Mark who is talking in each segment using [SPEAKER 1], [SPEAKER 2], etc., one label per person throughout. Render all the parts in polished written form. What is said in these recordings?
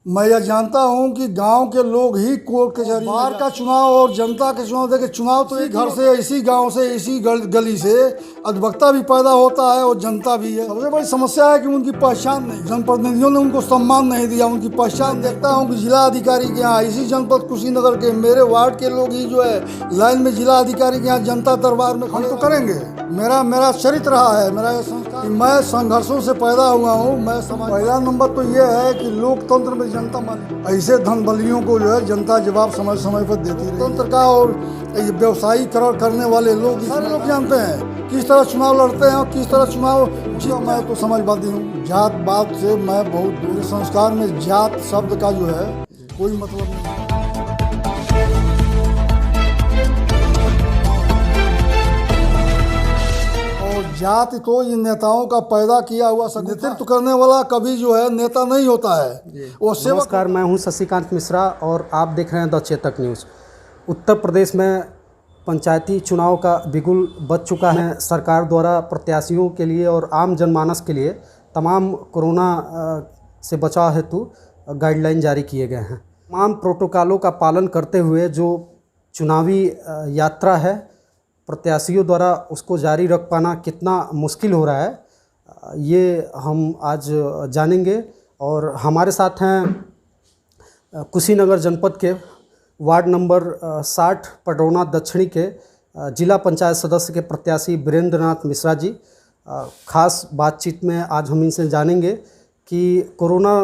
[SPEAKER 1] मैं यह जानता हूं कि गांव के लोग ही कोर्ट कचहरी बाहर का चुनाव और जनता के चुनाव देखिए, चुनाव तो एक घर से, इसी गांव से, इसी गली से अधिवक्ता भी पैदा होता है और जनता भी है। सबसे बड़ी समस्या है कि उनकी पहचान नहीं, जनप्रतिनिधियों ने उनको सम्मान नहीं दिया, उनकी पहचान। देखता हूँ कि जिला अधिकारी के यहाँ, इसी जनपद कुशीनगर के मेरे वार्ड के लोग ही जो है लाइन में जिला अधिकारी के यहाँ जनता दरबार में खड़े तो करेंगे। मेरा चरित्र रहा है, मेरा यह संस्कार, मैं संघर्षों से पैदा हुआ हूँ। मैं पहला नंबर तो ये है कि लोकतंत्र में जनता माने, ऐसे धन बलियों को जो है जनता जवाब समय समय पर देती है। तंत्र का और व्यवसायीकरण करने वाले लोग, सारे लोग जानते हैं किस तरह चुनाव लड़ते हैं और किस तरह चुनाव जीत। मैं तो समझवादी हूँ, जात बात से मैं बहुत दूर। संस्कार में जात शब्द का जो है कोई मतलब नहीं। जाति तो इन नेताओं का पैदा किया हुआ नेतृत्व करने वाला कभी जो है नेता नहीं होता है, वो सेवक।
[SPEAKER 2] नमस्कार, मैं हूं शशिकांत मिश्रा और आप देख रहे हैं द चेतक न्यूज़। उत्तर प्रदेश में पंचायती चुनाव का बिगुल बज चुका है। सरकार द्वारा प्रत्याशियों के लिए और आम जनमानस के लिए तमाम कोरोना से बचाव हेतु गाइडलाइन जारी किए गए हैं। तमाम प्रोटोकॉलों का पालन करते हुए जो चुनावी यात्रा है, प्रत्याशियों द्वारा उसको जारी रख पाना कितना मुश्किल हो रहा है, ये हम आज जानेंगे। और हमारे साथ हैं कुशीनगर जनपद के वार्ड नंबर 60 पडरौना दक्षिणी के जिला पंचायत सदस्य के प्रत्याशी वीरेंद्र नाथ मिश्रा जी। खास बातचीत में आज हम इनसे जानेंगे कि कोरोना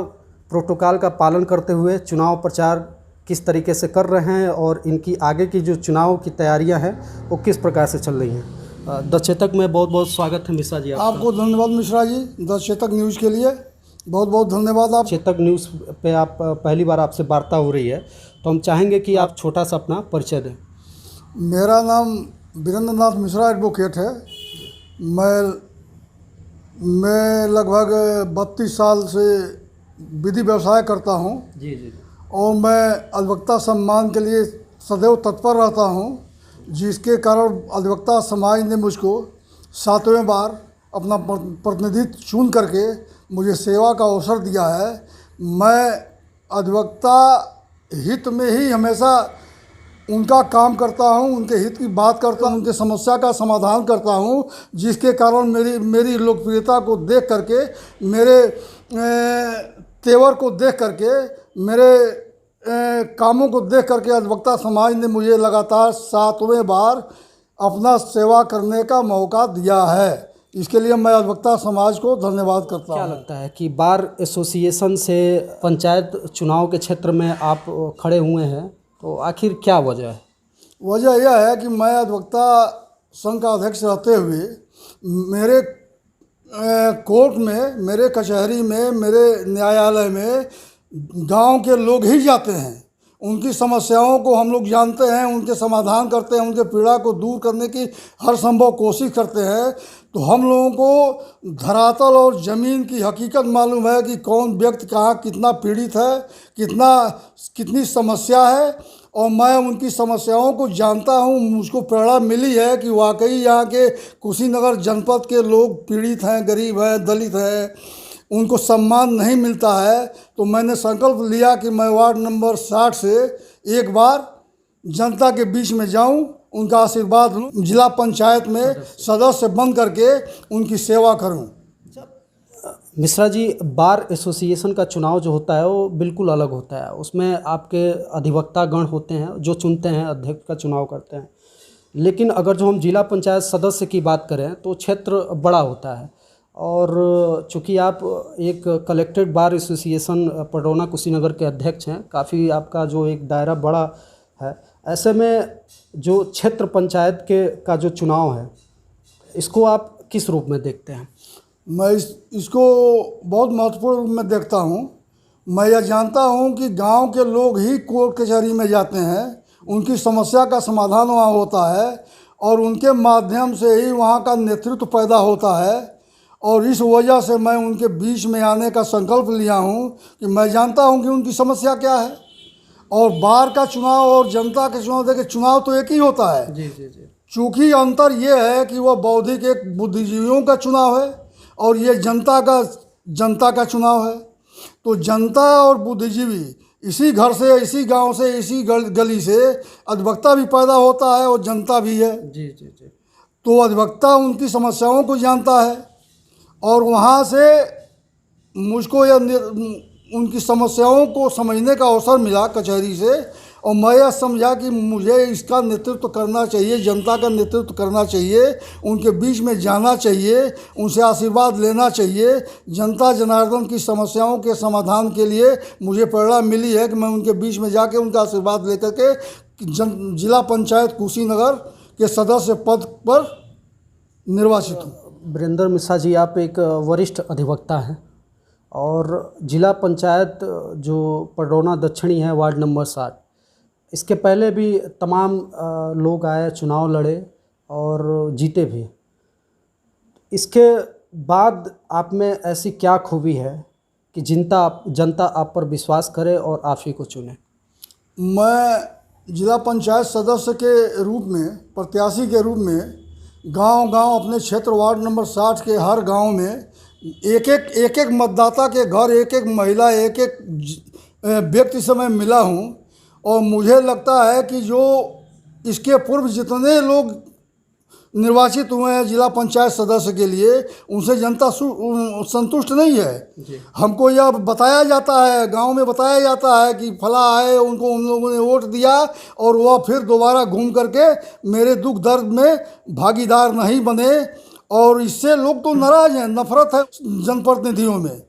[SPEAKER 2] प्रोटोकॉल का पालन करते हुए चुनाव प्रचार किस तरीके से कर रहे हैं और इनकी आगे की जो चुनाव की तैयारियां हैं वो किस प्रकार से चल रही हैं। द चेतक में बहुत बहुत स्वागत है मिश्रा जी।
[SPEAKER 1] आपको धन्यवाद मिश्रा जी, द चेतक न्यूज़ के लिए बहुत बहुत धन्यवाद। आप
[SPEAKER 2] चेतक न्यूज़ पे आप पहली बार आपसे वार्ता हो रही है, तो हम चाहेंगे कि आप छोटा सा अपना परिचय दें।
[SPEAKER 1] मेरा नाम वीरेंद्र नाथ मिश्रा एडवोकेट है। मैं लगभग 32 साल से विधि व्यवसाय करता हूँ
[SPEAKER 2] जी।
[SPEAKER 1] और मैं अधिवक्ता सम्मान के लिए सदैव तत्पर रहता हूँ, जिसके कारण अधिवक्ता समाज ने मुझको 7वें बार अपना प्रतिनिधित्व चुन करके मुझे सेवा का अवसर दिया है। मैं अधिवक्ता हित में ही हमेशा उनका काम करता हूँ, उनके हित की बात करता हूँ, उनके समस्या का समाधान करता हूँ, जिसके कारण मेरी लोकप्रियता को देख करके, मेरे तेवर को देख करके, मेरे कामों को देख करके अधिवक्ता समाज ने मुझे लगातार 7वें बार अपना सेवा करने का मौका दिया है। इसके लिए मैं अधिवक्ता समाज को धन्यवाद करता हूँ।
[SPEAKER 2] क्या लगता है कि बार एसोसिएशन से पंचायत चुनाव के क्षेत्र में आप खड़े हुए हैं, तो आखिर क्या वजह है?
[SPEAKER 1] वजह यह है कि मैं अधिवक्ता संघ का अध्यक्ष रहते हुए मेरे कोर्ट में, मेरे कचहरी में, मेरे न्यायालय में गांव के लोग ही जाते हैं। उनकी समस्याओं को हम लोग जानते हैं, उनके समाधान करते हैं, उनके पीड़ा को दूर करने की हर संभव कोशिश करते हैं। तो हम लोगों को धरातल और ज़मीन की हकीकत मालूम है कि कौन व्यक्ति कहाँ कितना पीड़ित है, कितनी समस्या है, और मैं उनकी समस्याओं को जानता हूँ। मुझको प्रेरणा मिली है कि वाकई यहाँ के कुशीनगर जनपद के लोग पीड़ित हैं, गरीब हैं, दलित हैं, उनको सम्मान नहीं मिलता है। तो मैंने संकल्प लिया कि मैं वार्ड नंबर 60 से एक बार जनता के बीच में जाऊं, उनका आशीर्वाद लूं, जिला पंचायत में सदस्य बन करके उनकी सेवा करूं।
[SPEAKER 2] मिश्रा जी, बार एसोसिएशन का चुनाव जो होता है वो बिल्कुल अलग होता है। उसमें आपके अधिवक्ता गण होते हैं जो चुनते हैं, अध्यक्ष का चुनाव करते हैं। लेकिन अगर जो हम जिला पंचायत सदस्य की बात करें तो क्षेत्र बड़ा होता है, और चूँकि आप एक collected bar association Padrauna Kushinagar के अध्यक्ष हैं, काफ़ी आपका जो एक दायरा बड़ा है। ऐसे में जो क्षेत्र पंचायत का जो चुनाव है, इसको आप किस रूप में देखते हैं?
[SPEAKER 1] मैं इसको बहुत महत्वपूर्ण रूप में देखता हूँ। मैं यह जानता हूँ कि गांव के लोग ही कोर्ट कचहरी में जाते हैं, उनकी समस्या का समाधान वहाँ होता है और उनके माध्यम से ही वहाँ का नेतृत्व पैदा होता है। और इस वजह से मैं उनके बीच में आने का संकल्प लिया हूँ कि मैं जानता हूँ कि उनकी समस्या क्या है। और बार का चुनाव और जनता के चुनाव, देखिए चुनाव तो एक ही होता है
[SPEAKER 2] जी।
[SPEAKER 1] चूँकि अंतर ये है कि वह बौद्धिक एक बुद्धिजीवियों का चुनाव है और ये जनता का चुनाव है। तो जनता और बुद्धिजीवी इसी घर से, इसी गांव से, इसी गली से अधिवक्ता भी पैदा होता है और जनता भी है।
[SPEAKER 2] जी जी जी।
[SPEAKER 1] तो अधिवक्ता उनकी समस्याओं को जानता है और वहाँ से मुझको उनकी समस्याओं को समझने का अवसर मिला कचहरी से, और मैं यह समझा कि मुझे इसका नेतृत्व करना चाहिए, जनता का नेतृत्व करना चाहिए, उनके बीच में जाना चाहिए, उनसे आशीर्वाद लेना चाहिए। जनता जनार्दन की समस्याओं के समाधान के लिए मुझे प्रेरणा मिली है कि मैं उनके बीच में जाके उनका आशीर्वाद लेकर के जिला पंचायत कुशीनगर के सदस्य पद पर निर्वाचित हूँ।
[SPEAKER 2] वीरेंद्र मिश्रा जी, आप एक वरिष्ठ अधिवक्ता हैं और जिला पंचायत जो पडरौना दक्षिणी है, वार्ड नंबर 60, इसके पहले भी तमाम लोग आए, चुनाव लड़े और जीते भी। इसके बाद आप में ऐसी क्या खूबी है कि जनता आप पर विश्वास करे और आप ही को चुने?
[SPEAKER 1] मैं जिला पंचायत सदस्य के रूप में, प्रत्याशी के रूप में गांव-गांव अपने क्षेत्र वार्ड नंबर 60 के हर गांव में एक एक मतदाता के घर, एक एक महिला, एक एक व्यक्ति से मैं मिला हूं, और मुझे लगता है कि जो इसके पूर्व जितने लोग निर्वाचित हुए हैं जिला पंचायत सदस्य के लिए, उनसे जनता संतुष्ट नहीं है। हमको यह बताया जाता है, गांव में बताया जाता है कि फला आए, उनको उन लोगों ने वोट दिया और वह फिर दोबारा घूम करके मेरे दुख दर्द में भागीदार नहीं बने, और इससे लोग तो नाराज हैं, नफरत है जनप्रतिनिधियों में।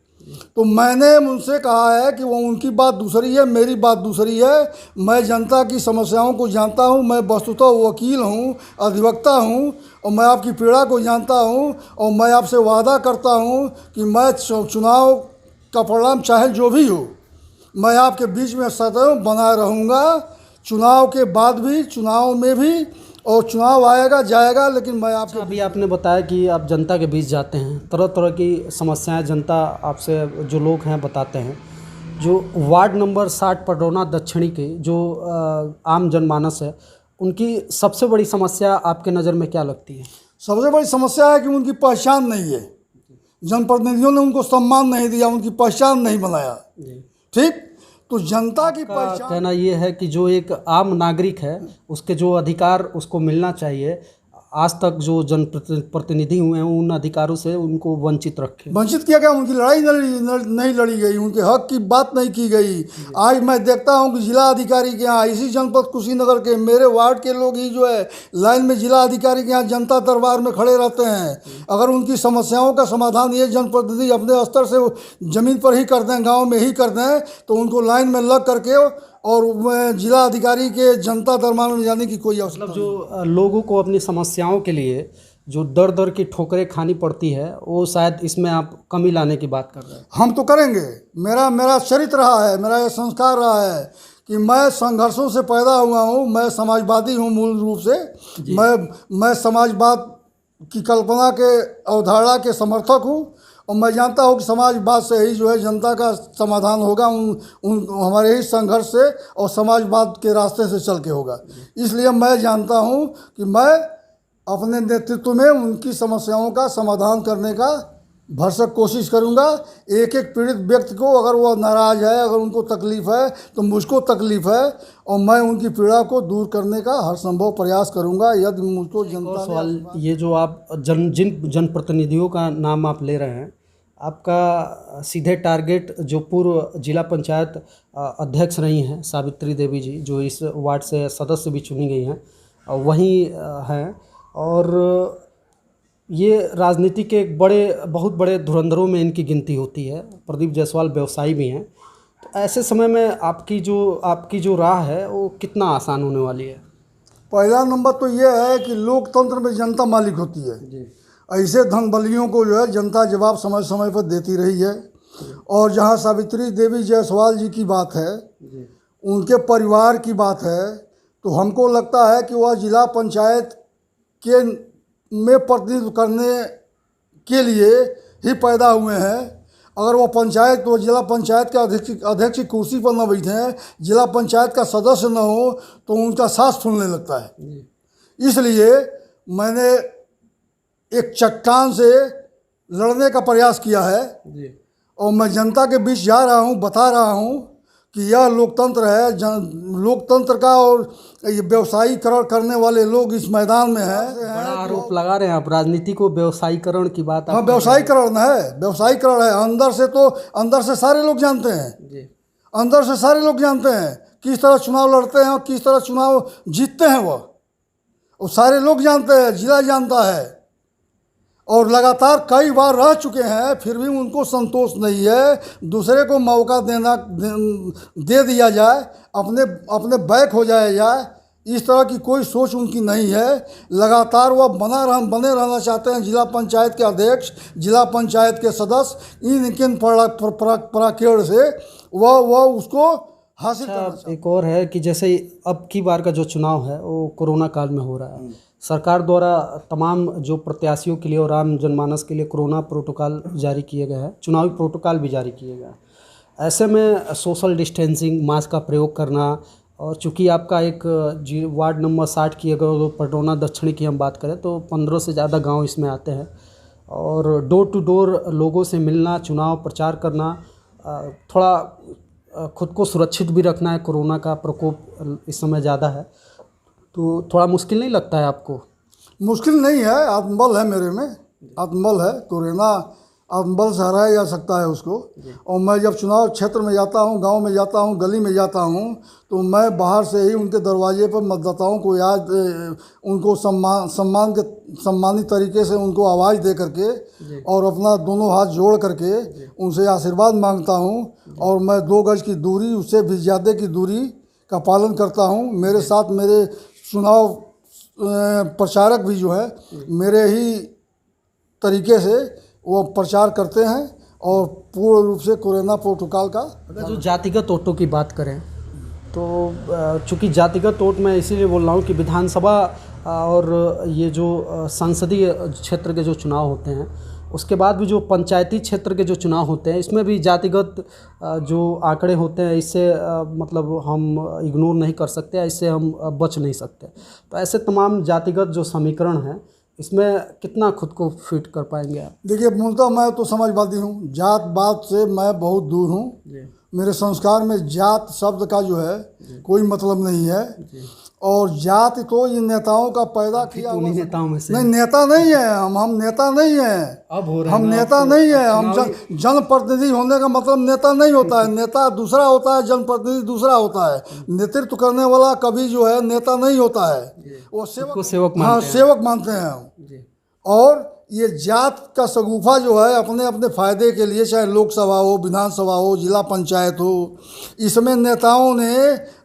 [SPEAKER 1] तो मैंने उनसे कहा है कि वो उनकी बात दूसरी है, मेरी बात दूसरी है। मैं जनता की समस्याओं को जानता हूँ, मैं वस्तुतः वकील हूँ, अधिवक्ता हूँ, और मैं आपकी पीड़ा को जानता हूँ, और मैं आपसे वादा करता हूँ कि मैं चुनाव का परिणाम चाहे जो भी हो, मैं आपके बीच में सदैव बना रहूँगा, चुनाव के बाद भी, चुनाव में भी, और चुनाव आएगा जाएगा, लेकिन मैं आपके।
[SPEAKER 2] अभी आपने बताया कि आप जनता के बीच जाते हैं, तरह तरह की समस्याएं जनता आपसे, जो लोग हैं, बताते हैं। जो वार्ड नंबर 60 पडरौना दक्षिणी के जो आम जनमानस है, उनकी सबसे बड़ी समस्या आपके नज़र में क्या लगती है?
[SPEAKER 1] सबसे बड़ी समस्या है कि उनकी पहचान नहीं है, जनप्रतिनिधियों ने उनको सम्मान नहीं दिया, उनकी पहचान नहीं बनाया। ठीक, तो जनता की पहचान,
[SPEAKER 2] कहना ये है कि जो एक आम नागरिक है, उसके जो अधिकार उसको मिलना चाहिए, आज तक जो जनप्रतिनिधि हुए हैं उन अधिकारों से उनको वंचित रखे,
[SPEAKER 1] वंचित किया गया। उनकी लड़ाई नहीं लड़ी गई, उनके हक की बात नहीं की गई। आज मैं देखता हूं कि जिला अधिकारी के यहाँ, इसी जनपद कुशीनगर के मेरे वार्ड के लोग ही जो है लाइन में जिला अधिकारी के यहाँ जनता दरबार में खड़े रहते हैं। अगर उनकी समस्याओं का समाधान ये जनप्रतिनिधि अपने स्तर से ज़मीन पर ही कर दें, गाँव में ही कर दें, तो उनको लाइन में लग करके और जिला अधिकारी के जनता दरबार में जाने की कोई आवश्यकता नहीं।
[SPEAKER 2] जो लोगों को अपनी समस्याओं के लिए जो दर दर की ठोकरें खानी पड़ती है, वो शायद इसमें आप कमी लाने की बात कर रहे हैं।
[SPEAKER 1] हम तो करेंगे, मेरा चरित्र रहा है, मेरा ये संस्कार रहा है कि मैं संघर्षों से पैदा हुआ हूँ। मैं समाजवादी हूँ मूल रूप से। मैं समाजवाद की कल्पना के अवधारणा के समर्थक हूँ, और मैं जानता हूँ कि समाजवाद से ही जो है जनता का समाधान होगा, उन हमारे ही संघर्ष से और समाजवाद के रास्ते से चल के होगा। इसलिए मैं जानता हूँ कि मैं अपने नेतृत्व में उनकी समस्याओं का समाधान करने का भरसक कोशिश करूंगा। एक एक पीड़ित व्यक्ति को अगर वो नाराज़ है, अगर उनको तकलीफ़ है, तो मुझको तकलीफ़ है, और मैं उनकी पीड़ा को दूर करने का हर संभव प्रयास करूंगा यदि मुझको जनता।
[SPEAKER 2] सवाल ये, जो आप जिन जनप्रतिनिधियों का नाम आप ले रहे हैं, आपका सीधे टारगेट जो पूर्व जिला पंचायत अध्यक्ष रही हैं सावित्री देवी जी, जो इस वार्ड से सदस्य भी चुनी गई हैं, वहीं हैं, और ये राजनीति के एक बहुत बड़े धुरंधरों में इनकी गिनती होती है। प्रदीप जायसवाल व्यवसायी भी हैं, तो ऐसे समय में आपकी जो राह है वो कितना आसान होने वाली है?
[SPEAKER 1] पहला नंबर तो ये है कि लोकतंत्र में जनता मालिक होती है जी। ऐसे धन बलियों को जो है जनता जवाब समय समय पर देती रही है। और जहाँ सावित्री देवी जायसवाल जी की बात है, उनके परिवार की बात है, तो हमको लगता है कि वह जिला पंचायत के में प्रतिनिधित्व करने के लिए ही पैदा हुए हैं। अगर वो जिला पंचायत के अध्यक्ष की कुर्सी पर न बैठे हैं, जिला पंचायत का सदस्य न हो, तो उनका सांस फूलने लगता है। इसलिए मैंने एक चट्टान से लड़ने का प्रयास किया है, और मैं जनता के बीच जा रहा हूँ, बता रहा हूँ कि यह लोकतंत्र है। लोकतंत्र का और ये व्यवसायीकरण करने वाले लोग इस मैदान में हैं।
[SPEAKER 2] बड़ा आरोप लगा रहे हैं आप, राजनीति को व्यवसायीकरण की बात
[SPEAKER 1] हाँ,
[SPEAKER 2] आप कर रहे हैं।
[SPEAKER 1] व्यवसायीकरण है, व्यवसायीकरण है। अंदर से सारे लोग जानते हैं,
[SPEAKER 2] जी
[SPEAKER 1] अंदर से सारे लोग जानते हैं किस तरह चुनाव लड़ते हैं और किस तरह चुनाव जीतते हैं। वो सारे लोग जानते हैं, जिला जानता है। और लगातार कई बार रह चुके हैं, फिर भी उनको संतोष नहीं है। दूसरे को मौका दे दिया जाए, अपने बैक हो जाए, इस तरह की कोई सोच उनकी नहीं है। लगातार वह बने रहना चाहते हैं। जिला पंचायत के अध्यक्ष, जिला पंचायत के सदस्य, इन प्रक्रिया से वह उसको हासिल करना चाहते हैं।
[SPEAKER 2] एक और है कि जैसे अब की बार का जो चुनाव है वो कोरोना काल में हो रहा है। सरकार द्वारा तमाम जो प्रत्याशियों के लिए और आम जनमानस के लिए कोरोना प्रोटोकॉल जारी किए गए हैं, चुनावी प्रोटोकॉल भी जारी किए गए हैं। ऐसे में सोशल डिस्टेंसिंग, मास्क का प्रयोग करना, और चूंकि आपका एक वार्ड नंबर 60 की अगर पटरौना दक्षिणी की हम बात करें तो 15 से ज़्यादा गांव इसमें आते हैं, और डोर टू डोर लोगों से मिलना, चुनाव प्रचार करना, थोड़ा खुद को सुरक्षित भी रखना है। कोरोना का प्रकोप इस समय ज़्यादा है, तो थोड़ा मुश्किल नहीं लगता है आपको?
[SPEAKER 1] मुश्किल नहीं है, आत्मबल है मेरे में, आत्मबल है। कोरोना आत्मबल से हराया जा सकता है उसको। और मैं जब चुनाव क्षेत्र में जाता हूँ, गांव में जाता हूँ, गली में जाता हूँ, तो मैं बाहर से ही उनके दरवाजे पर मतदाताओं को उनको सम्मानित तरीके से उनको आवाज़ दे करके और अपना दोनों हाथ जोड़ करके उनसे आशीर्वाद मांगता हूँ। और मैं 2 गज की दूरी, उससे भी ज़्यादा की दूरी का पालन करता हूँ। मेरे साथ मेरे चुनाव प्रचारक भी जो है मेरे ही तरीके से वो प्रचार करते हैं और पूर्ण रूप से कोरोना प्रोटोकॉल का।
[SPEAKER 2] अगर जो जातिगत वोटों की बात करें तो चूँकि जातिगत वोट मैं इसीलिए बोल रहा हूँ कि विधानसभा और ये जो संसदीय क्षेत्र के जो चुनाव होते हैं, उसके बाद भी जो पंचायती क्षेत्र के जो चुनाव होते हैं, इसमें भी जातिगत जो आंकड़े होते हैं, इससे मतलब हम इग्नोर नहीं कर सकते, इससे हम बच नहीं सकते। तो ऐसे तमाम जातिगत जो समीकरण हैं, इसमें कितना खुद को फिट कर पाएंगे आप?
[SPEAKER 1] देखिए, मूलतः मैं तो समाजवादी हूँ, जात बात से मैं बहुत दूर हूँ। मेरे संस्कार में जात शब्द का जो है कोई मतलब नहीं है। और जात तो ये नेताओं का पैदा किया हुआ।
[SPEAKER 2] नेताओं में से
[SPEAKER 1] नहीं, नेता नहीं है हम नेता नहीं हैं।
[SPEAKER 2] अब हो रहा है
[SPEAKER 1] हम नेता नहीं है। हम जनप्रतिनिधि होने का मतलब नेता नहीं होता है। नेता दूसरा होता है, जनप्रतिनिधि दूसरा होता है। नेतृत्व करने वाला कभी जो है नेता नहीं होता है, वो सेवक हाँ, सेवक मानते हैं हम। और ये जात का शगुफा जो है अपने अपने फ़ायदे के लिए, चाहे लोकसभा हो, विधानसभा हो, जिला पंचायत हो, इसमें नेताओं ने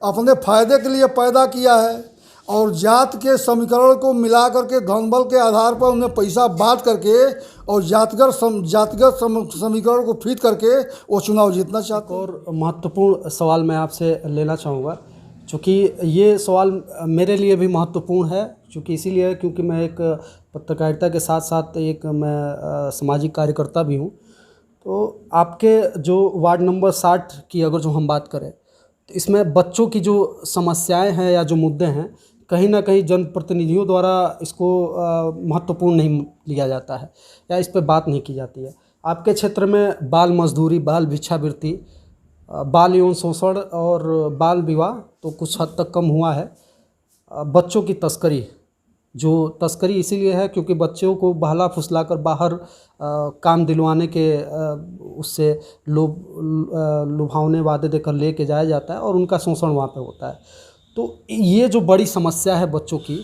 [SPEAKER 1] अपने फ़ायदे के लिए पैदा किया है। और जात के समीकरण को मिला करके धनबल के आधार पर उन्हें पैसा बांट करके और जातिगत समीकरण को फिट करके वो चुनाव जीतना चाहते हैं।
[SPEAKER 2] और महत्वपूर्ण सवाल मैं आपसे लेना चाहूँगा, चूँकि ये सवाल मेरे लिए भी महत्वपूर्ण है, चूँकि इसीलिए क्योंकि मैं एक पत्रकारिता के साथ साथ एक मैं सामाजिक कार्यकर्ता भी हूँ। तो आपके जो वार्ड नंबर 60 की अगर जो हम बात करें तो इसमें बच्चों की जो समस्याएं हैं या जो मुद्दे हैं, कहीं ना कहीं जनप्रतिनिधियों द्वारा इसको महत्वपूर्ण नहीं लिया जाता है या इस पर बात नहीं की जाती है। आपके क्षेत्र में बाल मजदूरी, बाल भिक्षावृत्ति, बाल यौन शोषण और बाल विवाह तो कुछ हद तक कम हुआ है। बच्चों की तस्करी, जो तस्करी इसीलिए है क्योंकि बच्चों को बहला फुसलाकर बाहर काम दिलवाने के उससे लुभावने वादे देकर लेके जाया जाता है और उनका शोषण वहाँ पे होता है। तो ये जो बड़ी समस्या है बच्चों की,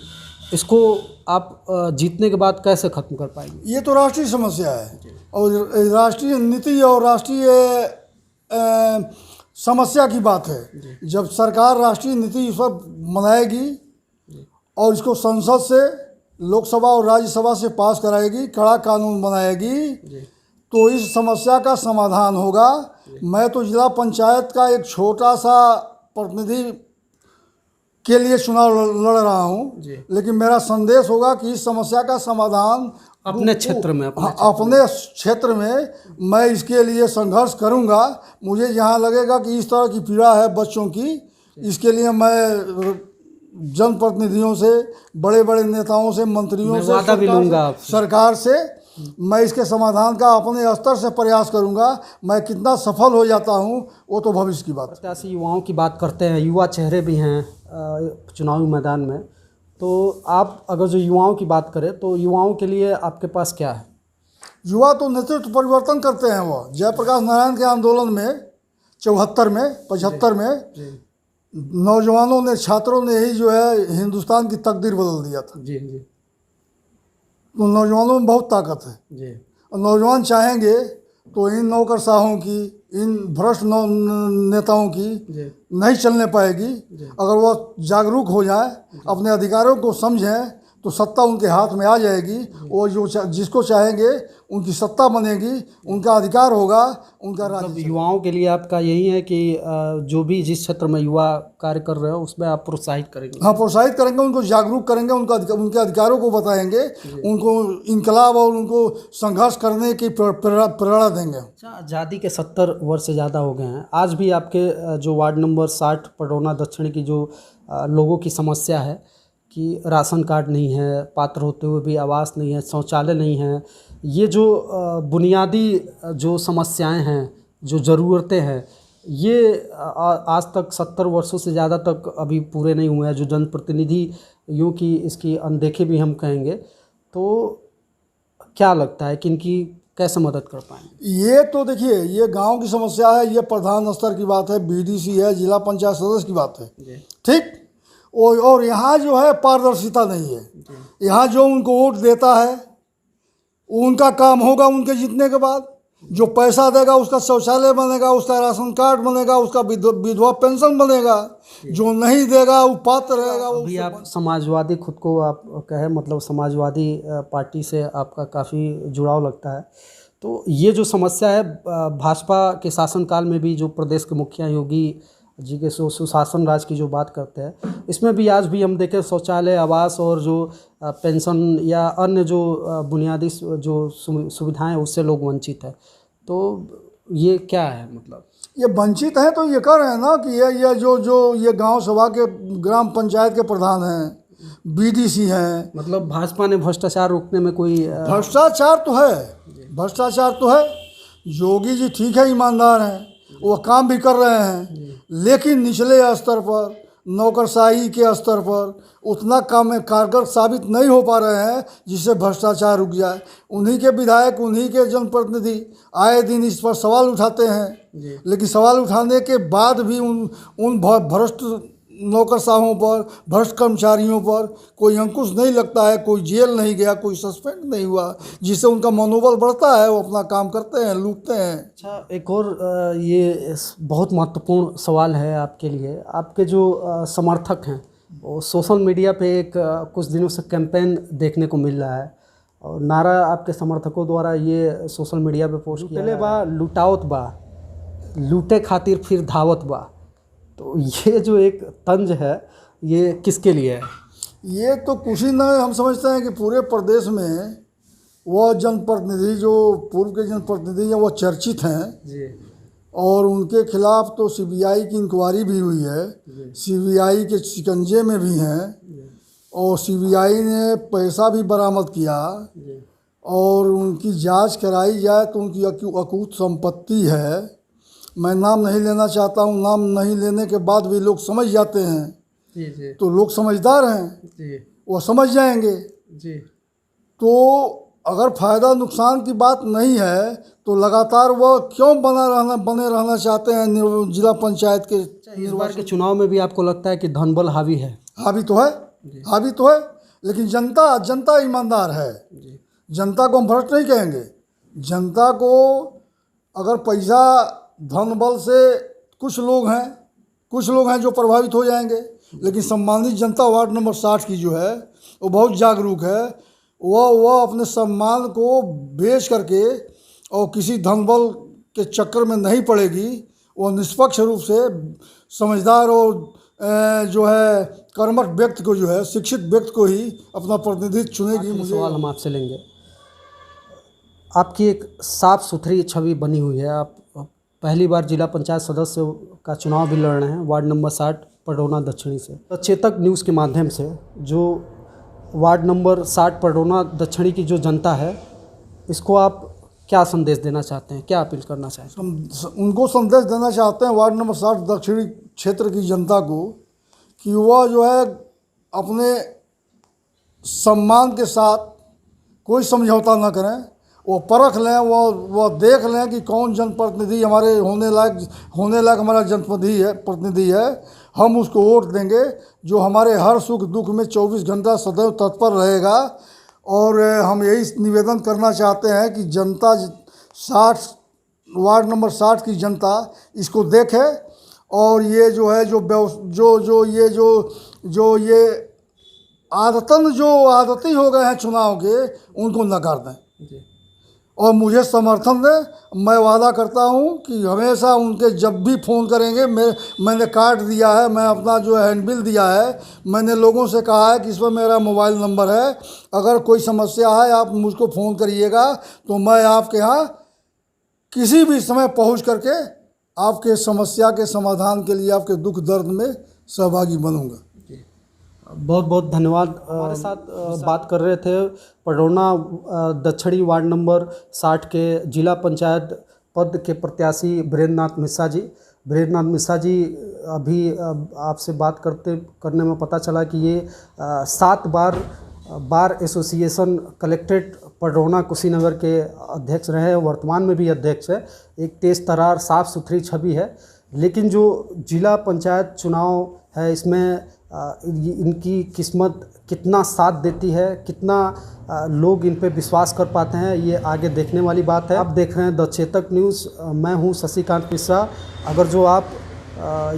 [SPEAKER 2] इसको आप जीतने के बाद कैसे ख़त्म कर पाएंगे?
[SPEAKER 1] ये तो राष्ट्रीय समस्या है और राष्ट्रीय नीति और राष्ट्रीय समस्या की बात है। जब सरकार राष्ट्रीय नीति इस पर बनाएगी और इसको संसद से, लोकसभा और राज्यसभा से पास कराएगी, कड़ा कानून बनाएगी, तो इस समस्या का समाधान होगा। मैं तो जिला पंचायत का एक छोटा सा प्रतिनिधि के लिए चुनाव लड़ रहा हूँ, लेकिन मेरा संदेश होगा कि इस समस्या का समाधान
[SPEAKER 2] अपने क्षेत्र में
[SPEAKER 1] अपने क्षेत्र में मैं इसके लिए संघर्ष करूँगा। मुझे जहाँ लगेगा कि इस तरह की पीड़ा है बच्चों की, इसके लिए मैं जनप्रतिनिधियों से, बड़े बड़े नेताओं से, मंत्रियों से,
[SPEAKER 2] वादा भी लूंगा
[SPEAKER 1] सरकार से मैं इसके समाधान का अपने स्तर से प्रयास करूंगा। मैं कितना सफल हो जाता हूं वो तो भविष्य की बात है।
[SPEAKER 2] प्रत्याशी युवाओं की बात करते हैं, युवा चेहरे भी हैं चुनावी मैदान में, तो आप अगर जो युवाओं की बात करें तो युवाओं के लिए आपके पास क्या है?
[SPEAKER 1] युवा तो नेतृत्व परिवर्तन करते हैं। वो जयप्रकाश नारायण के आंदोलन में 74 में 75 में नौजवानों ने, छात्रों ने ही जो है हिंदुस्तान की तकदीर बदल दिया था।
[SPEAKER 2] जी जी
[SPEAKER 1] तो नौजवानों में बहुत ताकत है।
[SPEAKER 2] जी
[SPEAKER 1] और नौजवान चाहेंगे तो इन नौकरशाहों की, इन भ्रष्ट नेताओं की
[SPEAKER 2] जी
[SPEAKER 1] नहीं चलने पाएगी। अगर वो जागरूक हो जाए, अपने अधिकारों को समझें, तो सत्ता उनके हाथ में आ जाएगी। वो जो जिसको चाहेंगे उनकी सत्ता बनेगी, उनका अधिकार होगा, उनका राज्य
[SPEAKER 2] मतलब युवाओं के लिए आपका यही है कि जो भी जिस क्षेत्र में युवा कार्य कर रहे हो उसमें आप प्रोत्साहित करेंगे?
[SPEAKER 1] हाँ, प्रोत्साहित करेंगे, उनको जागरूक करेंगे, उनके अधिकारों को बताएंगे, उनको इनकलाब और उनको संघर्ष करने की प्रेरणा देंगे।
[SPEAKER 2] अच्छा, आज़ादी के 70 वर्ष से ज़्यादा हो गए हैं, आज भी आपके जो वार्ड नंबर 60 पडरौना दक्षिण की जो लोगों की समस्या है कि राशन कार्ड नहीं है, पात्र होते हुए भी आवास नहीं है, शौचालय नहीं है, ये जो बुनियादी जो समस्याएं हैं, जो ज़रूरतें हैं, ये आज तक 70 वर्षों से ज़्यादा तक अभी पूरे नहीं हुए हैं। जो जनप्रतिनिधि यूँ कि इसकी अनदेखी भी हम कहेंगे, तो क्या लगता है कि इनकी कैसे मदद कर पाएंगे?
[SPEAKER 1] ये तो देखिए, ये गांव की समस्या है, ये प्रधान स्तर की बात है, बीडीसी है, जिला पंचायत सदस्य की बात है, ठीक। और यहाँ जो है पारदर्शिता नहीं है। यहाँ जो उनको वोट देता है उनका काम होगा, उनके जीतने के बाद जो पैसा देगा उसका शौचालय बनेगा, उसका राशन कार्ड बनेगा, उसका विधवा पेंशन बनेगा। जो नहीं देगा वो पात्र रहेगा।
[SPEAKER 2] अभी आप समाजवादी खुद को आप कहे, मतलब समाजवादी पार्टी से आपका काफ़ी जुड़ाव लगता है, तो ये जो समस्या है भाजपा के शासनकाल में भी, जो प्रदेश के मुखिया योगी जी के सुशासन राज की जो बात करते हैं, इसमें भी आज भी हम देखें शौचालय, आवास और जो पेंशन या अन्य जो बुनियादी जो सुविधाएं उससे लोग वंचित हैं। तो ये क्या है, मतलब
[SPEAKER 1] ये वंचित हैं तो ये कह रहे हैं ना कि ये जो ये गांव सभा के, ग्राम पंचायत के प्रधान हैं, बीडीसी हैं।
[SPEAKER 2] मतलब भाजपा ने भ्रष्टाचार रोकने में कोई
[SPEAKER 1] भ्रष्टाचार तो है, भ्रष्टाचार तो है। योगी जी ठीक है, ईमानदार हैं, वो काम भी कर रहे हैं, लेकिन निचले स्तर पर, नौकरशाही के स्तर पर उतना काम कारगर साबित नहीं हो पा रहे हैं जिससे भ्रष्टाचार रुक जाए। उन्हीं के विधायक, उन्हीं के जनप्रतिनिधि आए दिन इस पर सवाल उठाते हैं, लेकिन सवाल उठाने के बाद भी उन भ्रष्ट नौकरशाहों पर, भ्रष्ट कर्मचारियों पर कोई अंकुश नहीं लगता है, कोई जेल नहीं गया, कोई सस्पेंड नहीं हुआ, जिससे उनका मनोबल बढ़ता है, वो अपना काम करते हैं, लूटते हैं।
[SPEAKER 2] अच्छा, एक और ये बहुत महत्वपूर्ण सवाल है आपके लिए। आपके जो समर्थक हैं वो सोशल मीडिया पे एक कुछ दिनों से कैंपेन देखने को मिल रहा है, और नारा आपके समर्थकों द्वारा ये सोशल मीडिया पे पोस्ट किया बा, लुटावत बा, लूटे खातिर फिर धावत बा। तो ये जो एक तंज है, ये किसके लिए है?
[SPEAKER 1] ये तो कुछ ही न, हम समझते हैं कि पूरे प्रदेश में वह जनप्रतिनिधि, जो पूर्व के जनप्रतिनिधि हैं, वो चर्चित हैं
[SPEAKER 2] जी,
[SPEAKER 1] और उनके खिलाफ तो सीबीआई की इंक्वायरी भी हुई है, सीबीआई के शिकंजे में भी हैं, और सीबीआई ने पैसा भी बरामद किया, और उनकी जांच कराई जाए तो उनकी अकूत संपत्ति है। मैं नाम नहीं लेना चाहता हूँ, नाम नहीं लेने के बाद भी लोग समझ जाते हैं।
[SPEAKER 2] जी जी
[SPEAKER 1] तो लोग समझदार हैं,
[SPEAKER 2] जी
[SPEAKER 1] वो समझ जाएंगे।
[SPEAKER 2] जी।
[SPEAKER 1] तो अगर फ़ायदा नुकसान की बात नहीं है तो लगातार वह क्यों बने रहना चाहते हैं जिला पंचायत के?
[SPEAKER 2] इस बार के चुनाव में भी आपको लगता है कि धनबल हावी है?
[SPEAKER 1] हावी तो है, हावी तो है, लेकिन जनता ईमानदार है। जनता को हम भ्रष्ट नहीं कहेंगे। जनता को अगर पैसा, धन बल से कुछ लोग हैं जो प्रभावित हो जाएंगे, लेकिन सम्मानित जनता वार्ड नंबर 60 की जो है वो बहुत जागरूक है। वह अपने सम्मान को बेच करके और किसी धन बल के चक्कर में नहीं पड़ेगी। वो निष्पक्ष रूप से समझदार और जो है कर्मठ व्यक्ति को, जो है शिक्षित व्यक्ति को ही अपना प्रतिनिधित्व चुनेगी। मुझे
[SPEAKER 2] सवाल हम आपसे लेंगे, आपकी एक साफ सुथरी छवि बनी हुई है। आप पहली बार जिला पंचायत सदस्य का चुनाव भी लड़ रहे हैं वार्ड नंबर 60 पडरौना दक्षिणी से। चेतक न्यूज़ के माध्यम से जो वार्ड नंबर 60 पडरौना दक्षिणी की जो जनता है इसको आप क्या संदेश देना चाहते हैं, क्या अपील करना चाहते हैं?
[SPEAKER 1] उनको संदेश देना चाहते हैं वार्ड नंबर 60 दक्षिणी क्षेत्र की जनता को कि वह जो है अपने सम्मान के साथ कोई समझौता न करें, वो परख लें, वो देख लें कि कौन जनप्रतिनिधि हमारे होने लायक हमारा प्रतिनिधि है। हम उसको वोट देंगे जो हमारे हर सुख दुख में 24 घंटा सदैव तत्पर रहेगा। और हम यही निवेदन करना चाहते हैं कि जनता 60 वार्ड नंबर 60 की जनता इसको देखे और ये जो है जो ये आदती हो गए हैं चुनाव के, उनको नकार दें और मुझे समर्थन दें। मैं वादा करता हूं कि हमेशा उनके जब भी फ़ोन करेंगे, मैंने कार्ड दिया है, मैं अपना जो हैंडबिल दिया है, मैंने लोगों से कहा है कि इस पर मेरा मोबाइल नंबर है, अगर कोई समस्या है आप मुझको फ़ोन करिएगा तो मैं आपके यहाँ किसी भी समय पहुंच करके आपके समस्या के समाधान के लिए आपके दुख दर्द में सहभागी बनूंगा।
[SPEAKER 2] बहुत बहुत धन्यवाद। हमारे साथ बात कर रहे थे पडरौना दक्षिणी वार्ड नंबर 60 के जिला पंचायत पद के प्रत्याशी वीरेंद्रनाथ मिश्रा जी। वीरेंद्रनाथ मिश्रा जी अभी आपसे बात करने में पता चला कि ये 7 bar association collectorate Padrauna Kushinagar के अध्यक्ष रहे हैं, वर्तमान में भी अध्यक्ष है। एक तेज तर्रार साफ़ सुथरी छवि है, लेकिन जो जिला पंचायत चुनाव है इसमें इनकी किस्मत कितना साथ देती है, कितना लोग इन पे विश्वास कर पाते हैं, ये आगे देखने वाली बात है। आप देख रहे हैं द चेतक न्यूज़, मैं हूं शशिकांत मिश्रा। अगर जो आप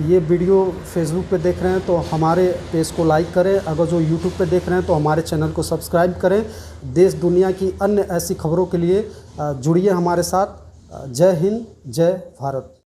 [SPEAKER 2] ये वीडियो फेसबुक पे देख रहे हैं तो हमारे पेज को लाइक करें, अगर जो यूट्यूब पे देख रहे हैं तो हमारे चैनल को सब्सक्राइब करें। देश दुनिया की अन्य ऐसी खबरों के लिए जुड़िए हमारे साथ। जय हिंद, जय भारत।